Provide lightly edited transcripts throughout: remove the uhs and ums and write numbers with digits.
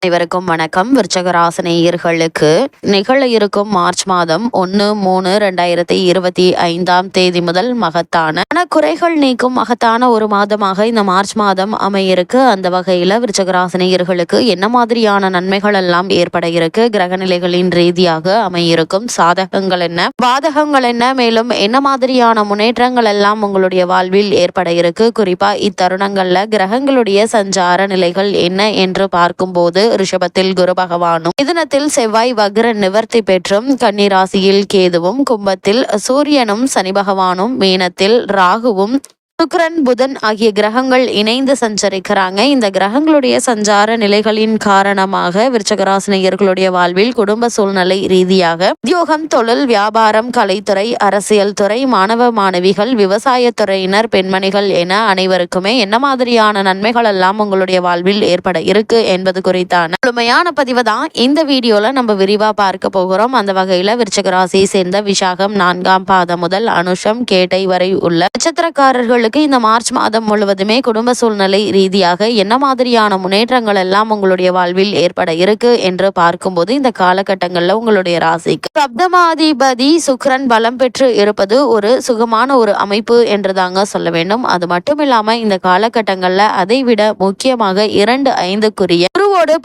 அனைவருக்கும் வணக்கம். விருச்சக ராசினியர்களுக்கு நிகழ இருக்கும் மார்ச் மாதம் 1/3/2025 முதல் மகத்தான குறைகள் நீக்கும் மகத்தான ஒரு மாதமாக இந்த மார்ச் மாதம் அமையிருக்கு. அந்த வகையில விருச்சக ராசினியர்களுக்கு என்ன மாதிரியான நன்மைகள் எல்லாம் ஏற்பட இருக்கு, கிரகநிலைகளின் ரீதியாக அமையிருக்கும் சாதகங்கள் என்ன, பாதகங்கள் என்ன, மேலும் என்ன மாதிரியான முன்னேற்றங்கள் எல்லாம் உங்களுடைய வாழ்வில் ஏற்பட இருக்கு, குறிப்பா இத்தருணங்கள்ல கிரகங்களுடைய சஞ்சார நிலைகள் என்ன என்று பார்க்கும்போது ரிஷபத்தில் குரு பகவானும், மிதுனத்தில் செவ்வாய் வக்ர நிவர்த்தி பெற்றும், கன்னிராசியில் கேதுவும், கும்பத்தில் சூரியனும் சனி பகவானும், மீனத்தில் ராகுவும், சுக்கிரன் புதன் ஆகிய கிரகங்கள் இணைந்து சஞ்சரிக்கிறாங்க. இந்த கிரகங்களுடைய சஞ்சார நிலைகளின் காரணமாக விருச்சகராசினியர்களுடைய வாழ்வில் குடும்ப சூழ்நிலை ரீதியாக உத்தியோகம், தொழில், வியாபாரம், கலைத்துறை, அரசியல் துறை, மாணவ மாணவிகள், விவசாயத்துறையினர், பெண்மணிகள் என அனைவருக்குமே என்ன மாதிரியான நன்மைகள் எல்லாம் உங்களுடைய வாழ்வில் ஏற்பட இருக்கு என்பது குறித்தான முழுமையான பதிவு தான் இந்த வீடியோல நம்ம விரிவா பார்க்க போகிறோம். அந்த வகையில விருச்சகராசியை சேர்ந்த விசாகம் 4ஆம் பாதம் முதல் அனுஷம் கேட்டை வரை உள்ள நட்சத்திரக்காரர்களுக்கு இந்த மார்ச் மாதம் முழுவதுமே குடும்ப சூழ்நிலை ரீதியாக என்ன மாதிரியான முன்னேற்றங்கள் எல்லாம் உங்களுடைய வாழ்வில் ஏற்பட இருக்கு என்று பார்க்கும்போது, இந்த காலகட்டங்கள்ல உங்களுடைய ராசிக்கு சப்தமாதிபதி சுக்கிரன் பலம் பெற்று இருப்பது ஒரு சுகமான ஒரு அமைப்பு என்று தாங்க சொல்ல வேண்டும். அது மட்டும் இல்லாம இந்த காலகட்டங்கள்ல அதை விட முக்கியமாக 2/5 குருவோடு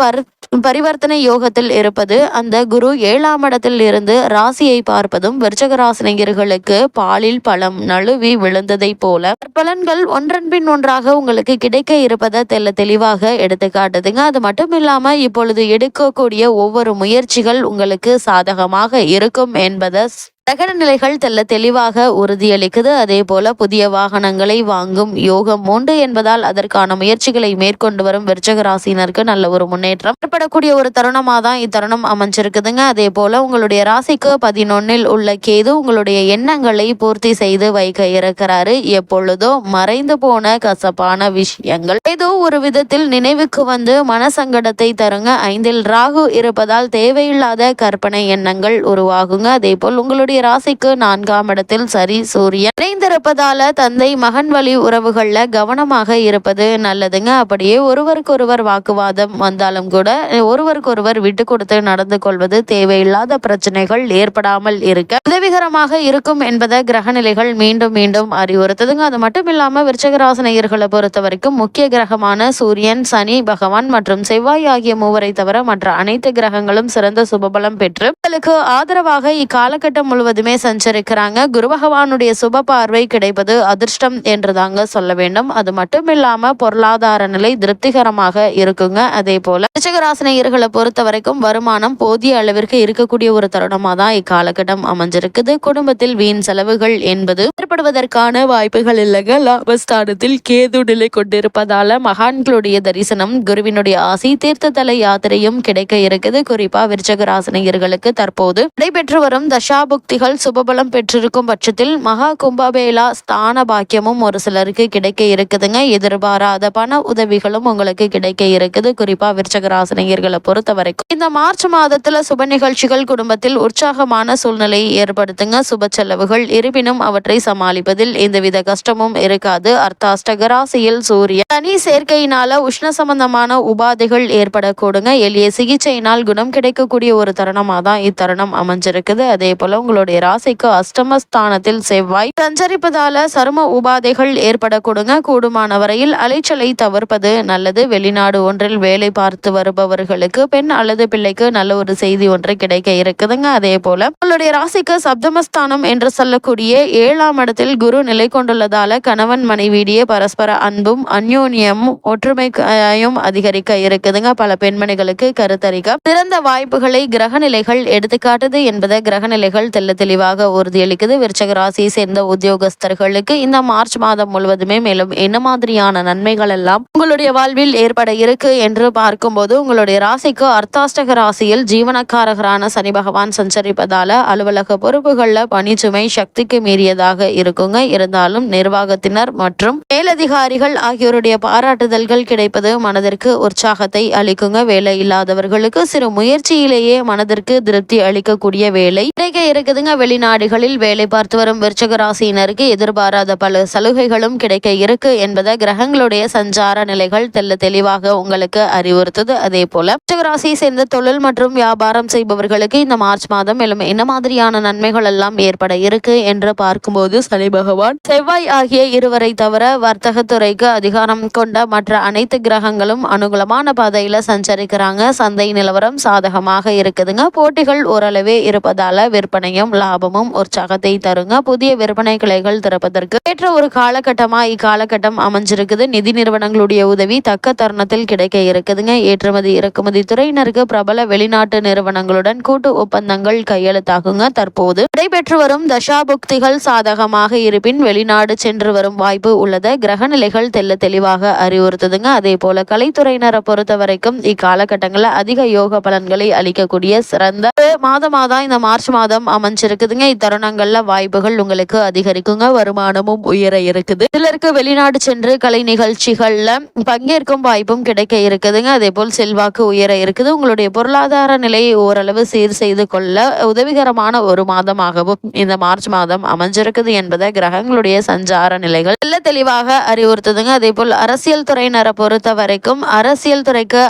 பரிவர்த்தனை யோகத்தில் இருப்பது, அந்த குரு 7ஆம் இடத்தில் இருந்து ராசியை பார்ப்பதும் விருச்சக ராசினியர்களுக்கு பாலில் பழம் நழுவி விழுந்ததை போல பலன்கள் ஒன்றன் பின் ஒன்றாக உங்களுக்கு கிடைக்க இருப்பதை தெளிவாக எடுத்து காட்டுதுங்க. அது மட்டும் இல்லாம இப்பொழுது எடுக்கக்கூடிய ஒவ்வொரு முயற்சிகள் உங்களுக்கு சாதகமாக இருக்கும் என்பதை கிரக நிலைகள் தெளிவாக உறுதியளிக்குது. அதே போல புதிய வாகனங்களை வாங்கும் யோகம் உண்டு என்பதால் அதற்கான முயற்சிகளை மேற்கொண்டு வரும் விருச்சக ராசினருக்கு நல்ல ஒரு முன்னேற்றம் ஏற்படக்கூடிய ஒரு தருணமாக தான் இத்தருணம் அமைஞ்சிருக்குதுங்க. அதே போல உங்களுடைய ராசிக்கு 11இல் உள்ள கேது உங்களுடைய எண்ணங்களை பூர்த்தி செய்து வைக்க இருக்கிறாரு. எப்பொழுதோ மறைந்து போன கசப்பான விஷயங்கள் ஏதோ ஒரு விதத்தில் நினைவுக்கு வந்து மனசங்கடத்தை தருங்க. 5இல் ராகு இருப்பதால் தேவையில்லாத கற்பனை எண்ணங்கள் உருவாகுங்க. அதே போல் உங்களுடைய ராசிக்கு 4ஆம் இடத்தில் சரி சூரியன் இணைந்திருப்பதால தந்தை மகன் வழி உறவுகள்ல கவனமாக இருப்பது நல்லதுங்க. அப்படியே ஒருவருக்கொருவர் வாக்குவாதம் வந்தாலும் கூட ஒருவருக்கொருவர் விட்டு கொடுத்து நடந்து கொள்வது தேவையில்லாத பிரச்சனைகள் ஏற்படாமல் இருக்க உதவிகரமாக இருக்கும் என்பதை கிரகநிலைகள் மீண்டும் மீண்டும் அறிவுறுத்துதுங்க. அது மட்டும் இல்லாம விருச்சக ராசினியர்களை பொறுத்த வரைக்கும் முக்கிய கிரகமான சூரியன், சனி பகவான் மற்றும் செவ்வாய் ஆகிய மூவரை தவிர மற்ற அனைத்து கிரகங்களும் சிறந்த சுபபலம் பெற்று உங்களுக்கு ஆதரவாக இக்காலகட்டம் முழுவதுமே சஞ்சரிக்கிறாங்க. குரு பகவானுடைய சுப பார்வை கிடைப்பது அதிர்ஷ்டம் என்று தாங்க சொல்ல வேண்டும். அது மட்டும் இல்லாம பொருளாதார நிலை திருப்திகரமாக இருக்குங்க. அதே போல விருச்சிகராசினியர்களை பொறுத்த வரைக்கும் வருமானம் போதிய அளவிற்கு இருக்கக்கூடிய ஒரு தருணமா தான் இக்காலகட்டம் அமைஞ்சிருக்குது. குடும்பத்தில் வீண் செலவுகள் என்பது ஏற்படுவதற்கான வாய்ப்புகள் இல்லைங்க. லாபஸ்தானத்தில் கேது நிலை கொண்டிருப்பதால மகான்களுடைய தரிசனம், குருவினுடைய ஆசி, தீர்த்ததல யாத்திரையும் கிடைக்க இருக்குது. குறிப்பா விருச்சிக ராசினியர்களுக்கு தற்போது நடைபெற்று வரும் தசாபுக்திகள் சுபபலம் பெற்றிருக்கும் பட்சத்தில் மகா கும்பமேளா ஸ்தான பாக்கியமும் ஒரு சிலருக்கு கிடைக்க இருக்குதுங்க. எதிர்பாராத பண உதவிகளும் உங்களுக்கு கிடைக்க இருக்குது. குறிப்பா விருச்சக ராசினியர்களை பொறுத்த வரைக்கும் இந்த மார்ச் மாதத்துல சுப நிகழ்ச்சிகள் குடும்பத்தில் உற்சாகமான சூழ்நிலையை ஏற்படுத்துங்க. சுப செலவுகள் இருப்பினும் அவற்றை சமாளிப்பதில் எந்தவித கஷ்டமும் இருக்காது. அர்த்தாஷ்டக ராசியில் சூரியன் தனி சேர்க்கையினால உஷ்ண சம்பந்தமான உபாதைகள் ஏற்படக்கூடுங்க. எளிய சிகிச்சையினால் குணம் கிடைக்கக்கூடிய ஒரு தருணமாக தான் இத்தருணம் அமைஞ்சிருக்குது. அதே போல உங்களுடைய ராசிக்கு அஷ்டமஸ்தானத்தில் செவ்வாய் சஞ்சரிப்பதால சரும உபாதைகள் ஏற்படக்கூடுங்க. கூடுமான வரையில் அலைச்சலை தவிர்ப்பது நல்லது. வெளிநாடு ஒன்றில் வேலை பார்த்து வருபவர்களுக்கு பெண் அல்லது பிள்ளைக்கு நல்ல ஒரு செய்தி ஒன்று கிடைக்க இருக்குதுங்க. அதே போல உங்களுடைய ராசிக்கு சப்தமஸ்தானம் என்று சொல்லக்கூடிய 7ஆம் இடத்தில் குரு நிலை கொண்டுள்ளதால கணவன் மனைவியிடையே பரஸ்பர அன்பும் அந்யோன்யமும் ஒற்றுமையும் அதிகரிக்க இருக்குதுங்க. பல பெண்மணிகளுக்கு கருத்தரிக்க சிறந்த வாய்ப்புகளை கிரகநிலைகள் எடுத்துக்காட்டுது என்பதை கிரகநிலைகள் தெளிவாக உறுதியளிக்குது. விருச்சக ராசியை சேர்ந்த உத்தியோகஸ்தர்களுக்கு இந்த மார்ச் மாதம் முழுவதுமே மேலும் என்ன மாதிரியான நன்மைகள் எல்லாம் உங்களுடைய வாழ்வில் ஏற்பட இருக்கு என்று பார்க்கும்போது, உங்களுடைய ராசிக்கு அர்த்தாஷ்டக ராசியில் ஜீவனக்காரகரான சனி பகவான் சஞ்சரிப்பதால அலுவலக பொறுப்புகள்ல பணிச்சுமை சக்திக்கு மீறியதாக இருக்குங்க. இருந்தாலும் நிர்வாகத்தினர் மற்றும் மேலதிகாரிகள் ஆகியோருடைய பாராட்டுதல்கள் கிடைப்பது மனதிற்கு உற்சாகத்தை அளிக்குங்க. வேலை இல்லாதவர்களுக்கு சிறு முயற்சியிலேயே மனதிற்கு திருப்தி அளிக்கக்கூடிய வேலை கிடைக்க இருக்குதுங்க. இருக்குதுங்க. வெளிநாடுகளில் வேலை பார்த்து வரும் விருச்சிக ராசியினருக்கு எதிர்பாராத பல சலுகைகளும் கிடைக்க இருக்கு என்பதை கிரகங்களுடைய சஞ்சார நிலைகள் தெளிவாக உங்களுக்கு அறிவுறுத்துது. அதே போல விருச்சிக ராசியை சேர்ந்த தொழில் மற்றும் வியாபாரம் செய்பவர்களுக்கு இந்த மார்ச் மாதம் மேலும் என்ன மாதிரியான நன்மைகள் எல்லாம் ஏற்பட இருக்கு என்று பார்க்கும்போது சனி பகவான், செவ்வாய் ஆகிய இருவரை தவிர வர்த்தகத்துறைக்கு அதிகாரம் கொண்ட மற்ற அனைத்து கிரகங்களும் அனுகூலமான பாதையில சஞ்சரிக்கிறாங்க. சந்தை நிலவரம் சாதகமாக இருக்குதுங்க. போட்டிகள் ஓரளவே இருப்பதால விற்பனையும் லாபமும் உற்சாகத்தை தருங்க. புதிய விற்பனை கிளைகள் திறப்பதற்கு ஏற்ற ஒரு காலகட்டமா இக்காலகட்டம் அமைஞ்சிருக்குது. நிதி நிறுவனங்களுடைய உதவி தக்க தருணத்தில் கிடைக்க இருக்குதுங்க. ஏற்றுமதி இறக்குமதி துறையினருக்கு பிரபல வெளிநாட்டு நிறுவனங்களுடன் கூட்டு ஒப்பந்தங்கள் கையெழுத்தாகுங்க. தற்போது நடைபெற்று வரும் தசாபுக்திகள் சாதகமாக இருப்பின் வெளிநாடு சென்று வரும் வாய்ப்பு உள்ளது. கிரக நிலைகள் தெளிவாக அறிவுறுத்துதுங்க. அதே போல கலைத்துறையினரை பொறுத்த வரைக்கும் இக்காலகட்டங்களில் அதிக யோக பலன்களை அளிக்கக்கூடிய சிறந்த மாதமாதான் இந்த மார்ச் மாதம் அமைஞ்சிருக்குதுங்க. இத்தருணங்கள்ல வாய்ப்புகள் உங்களுக்கு அதிகரிக்குங்க. வருமானமும் உயர இருக்குது. சிலருக்கு வெளிநாடு சென்று கலை நிகழ்ச்சிகள்ல பங்கேற்கும் வாய்ப்பும் கிடைக்க இருக்குதுங்க. அதே போல் செல்வாக்கு உயர இருக்குது. உங்களுடைய பொருளாதார நிலையை ஓரளவு சீர் செய்து கொள்ள உதவிகரமான ஒரு மாதமாகவும் இந்த மார்ச் மாதம் அமைஞ்சிருக்குது என்பதை கிரகங்களுடைய சஞ்சார நிலைகள் தெளிவாக அறிவுறுத்துதுங்க. அதே போல் அரசியல் துறையினரை பொறுத்த வரைக்கும் அரசியல் துறைக்கு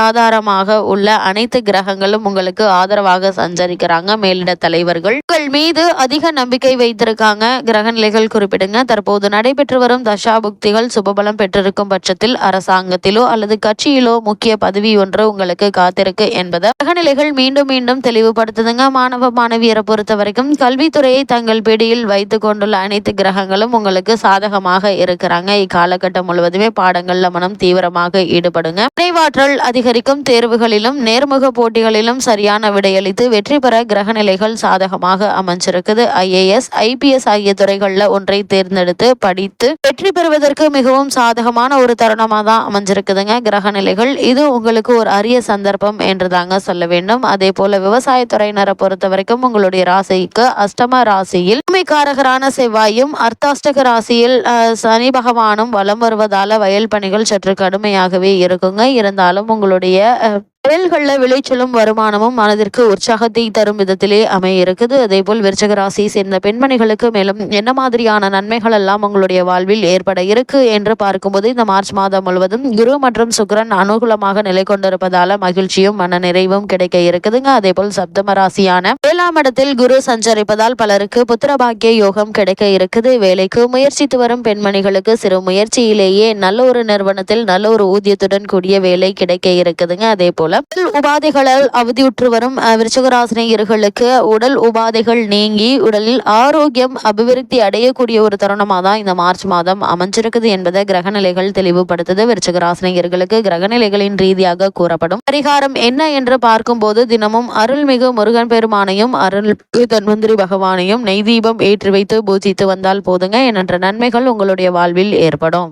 ஆதாரமாக உள்ள அனைத்து கிரகங்களும் உங்களுக்கு ஆதரவாக சஞ்சரிக்கிறாங்க. மேலிட தலைவர்கள் உங்கள் மீது அதிக நம்பிக்கை வைத்திருக்காங்க. கிரக நிலைகள் குறிப்பிடுங்க. தற்போது நடைபெற்று வரும் தசாபுக்திகள் சுபபலம் பெற்றிருக்கும் பட்சத்தில் அரசாங்கத்திலோ அல்லது கட்சியிலோ முக்கிய பதவி ஒன்று உங்களுக்கு காத்திருக்கு என்பதை கிரகநிலைகள் மீண்டும் மீண்டும் தெளிவுபடுத்துதுங்க. மாணவ மாணவியரை பொறுத்த வரைக்கும் கல்வித்துறையை தங்கள் பிடியில் வைத்து கொண்டுள்ள அனைத்து கிரகங்களும் உங்களுக்கு சாதகமாக இருக்கிறாங்க. இக்காலகட்டம் முழுவதுமே பாடங்கள்ல மனம் தீவிரமாக ஈடுபடுங்க. நினைவாற்றல் அதிகரிக்கும். தேர்வுகளிலும் நேர்முக போட்டிகளிலும் சரியான விடையளித்து வெற்றி பெற கிரகநிலைகள் சாதகமாக அமைஞ்சிருக்குது. IAS IPS ஆகிய துறைகள்ல ஒன்றை தேர்ந்தெடுத்து படித்து வெற்றி பெறுவதற்கு மிகவும் சாதகமான ஒரு தருணமா தான் அமைஞ்சிருக்குதுங்க கிரகநிலைகள். இது உங்களுக்கு ஒரு அரிய சந்தர்ப்பம் என்று தாங்க சொல்ல வேண்டும். அதே போல விவசாயத்துறையினரை பொறுத்த வரைக்கும் உங்களுடைய ராசிக்கு அஷ்டம ராசியில் பூமிக்காரகரான செவ்வாயும் அர்த்தாஷ்டக ராசியில் சனி பகவானும் வலம் வருவதால வயல் பணிகள் சற்று கடுமையாகவே இருக்குங்க. இருந்தாலும் உங்களுடைய செயல்களில் விளைச்சலும் வருமானமும் மனதிற்கு உற்சாகத்தை தரும் விதத்திலே அமைய இருக்குது. அதே போல் விருச்சிக ராசியை சேர்ந்த பெண்மணிகளுக்கு மேலும் என்ன மாதிரியான நன்மைகள் எல்லாம் உங்களுடைய வாழ்வில் ஏற்பட இருக்கு என்று பார்க்கும்போது இந்த மார்ச் மாதம் முழுவதும் குரு மற்றும் சுக்கிரன் அனுகூலமாக நிலை கொண்டிருப்பதால மகிழ்ச்சியும் மன நிறைவும் கிடைக்க இருக்குதுங்க. அதே போல் சப்தம ராசியான 7ஆம் இடத்தில் குரு சஞ்சரிப்பதால் பலருக்கு புத்திரபாக்கிய யோகம் கிடைக்க இருக்குது. வேலைக்கு முயற்சித்து வரும் பெண்மணிகளுக்கு சிறு முயற்சியிலேயே நல்ல ஒரு நிறுவனத்தில் நல்ல ஒரு ஊதியத்துடன் கூடிய வேலை கிடைக்க இருக்குதுங்க. அதே போல உபாதைகளால் அவதியுற்று வரும் விருச்சிகராசினியர்களுக்கு உடல் உபாதைகள் நீங்கி உடலில் ஆரோக்கியம் அபிவிருத்தி அடையக்கூடிய ஒரு தருணமாக தான் இந்த மார்ச் மாதம் அமைஞ்சிருக்குது என்பதை கிரகநிலைகள் தெளிவுபடுத்துது. விருச்சிகராசினியர்களுக்கு கிரகநிலைகளின் ரீதியாக கூறப்படும் பரிகாரம் என்ன என்று பார்க்கும்போது தினமும் அருள்மிகு முருகன் பெருமானையும் அருள்மிகு தன்வந்திரி பகவானையும் நெய் தீபம் ஏற்றி வைத்து பூஜித்து வந்தால் போதுங்க. என்ற நன்மைகள் உங்களுடைய வாழ்வில் ஏற்படும்.